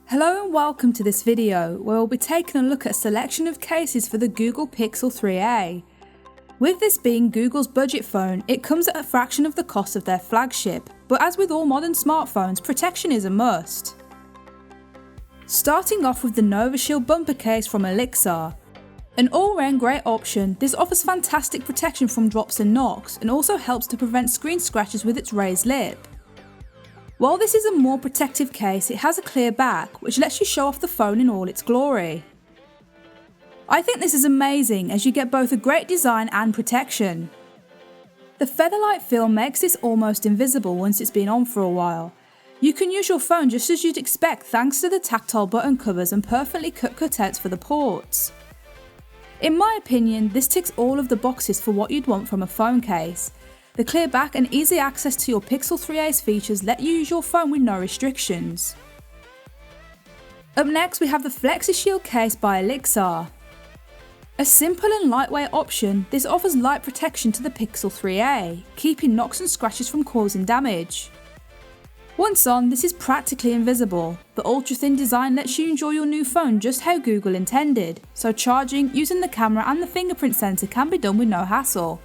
Hello and welcome to this video where we'll be taking a look at a selection of cases for the Google Pixel 3a. With this being Google's budget phone, it comes at a fraction of the cost of their flagship, but as with all modern smartphones, protection is a must. Starting off with the NovaShield bumper case from Elixir. An all-round great option, this offers fantastic protection from drops and knocks and also helps to prevent screen scratches with its raised lip. While this is a more protective case, it has a clear back, which lets you show off the phone in all its glory. I think this is amazing as you get both a great design and protection. The feather-light feel makes this almost invisible once it's been on for a while. You can use your phone just as you'd expect thanks to the tactile button covers and perfectly cut cutouts for the ports. In my opinion, this ticks all of the boxes for what you'd want from a phone case. The clear back and easy access to your Pixel 3a's features let you use your phone with no restrictions. Up next we have the FlexiShield case by Elixir. A simple and lightweight option, this offers light protection to the Pixel 3a, keeping knocks and scratches from causing damage. Once on, this is practically invisible. The ultra-thin design lets you enjoy your new phone just how Google intended, so charging, using the camera and the fingerprint sensor can be done with no hassle.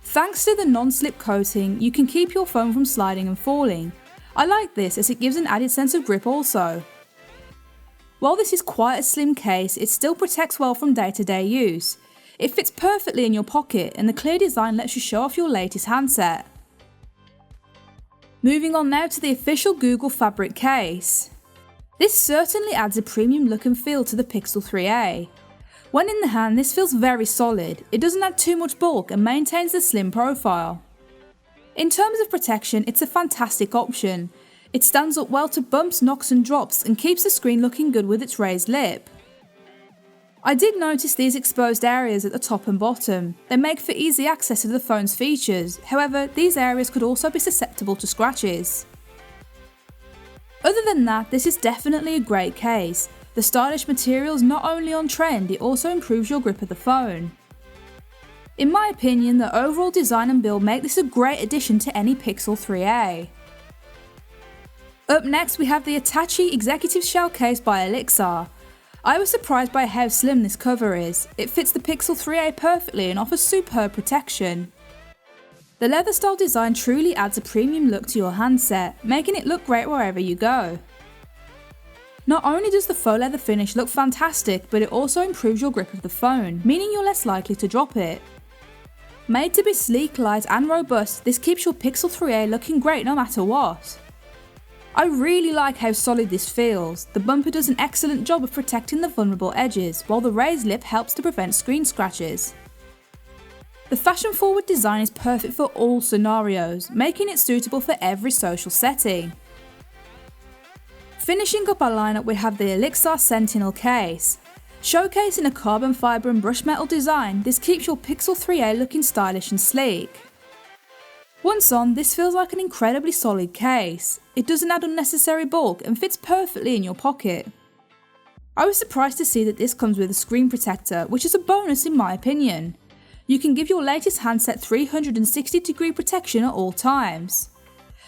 Thanks to the non-slip coating, you can keep your phone from sliding and falling. I like this as it gives an added sense of grip also. While this is quite a slim case, it still protects well from day-to-day use. It fits perfectly in your pocket and the clear design lets you show off your latest handset. Moving on now to the official Google fabric case. This certainly adds a premium look and feel to the Pixel 3a. When in the hand, this feels very solid, it doesn't add too much bulk and maintains the slim profile. In terms of protection, it's a fantastic option. It stands up well to bumps, knocks and drops and keeps the screen looking good with its raised lip. I did notice these exposed areas at the top and bottom. They make for easy access to the phone's features, however, these areas could also be susceptible to scratches. Other than that, this is definitely a great case. The stylish material is not only on trend, it also improves your grip of the phone. In my opinion, the overall design and build make this a great addition to any Pixel 3a. Up next we have the Itachi Executive Shell case by Elixir. I was surprised by how slim this cover is. It fits the Pixel 3a perfectly and offers superb protection. The leather style design truly adds a premium look to your handset, making it look great wherever you go. Not only does the faux leather finish look fantastic, but it also improves your grip of the phone, meaning you're less likely to drop it. Made to be sleek, light and robust, this keeps your Pixel 3a looking great no matter what. I really like how solid this feels. The bumper does an excellent job of protecting the vulnerable edges, while the raised lip helps to prevent screen scratches. The fashion-forward design is perfect for all scenarios, making it suitable for every social setting. Finishing up our lineup, we have the Elixir Sentinel case. Showcasing a carbon fibre and brushed metal design, this keeps your Pixel 3a looking stylish and sleek. Once on, this feels like an incredibly solid case. It doesn't add unnecessary bulk and fits perfectly in your pocket. I was surprised to see that this comes with a screen protector, which is a bonus in my opinion. You can give your latest handset 360-degree protection at all times.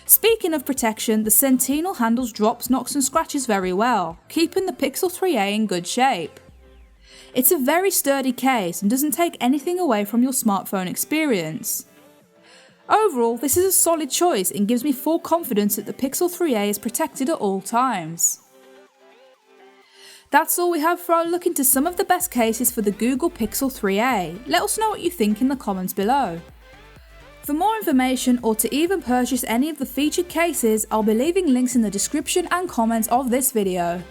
Speaking of protection, the Sentinel handles drops, knocks and scratches very well, keeping the Pixel 3a in good shape. It's a very sturdy case and doesn't take anything away from your smartphone experience. Overall, this is a solid choice and gives me full confidence that the Pixel 3a is protected at all times. That's all we have for our look into some of the best cases for the Google Pixel 3a. Let us know what you think in the comments below. For more information or to even purchase any of the featured cases, I'll be leaving links in the description and comments of this video.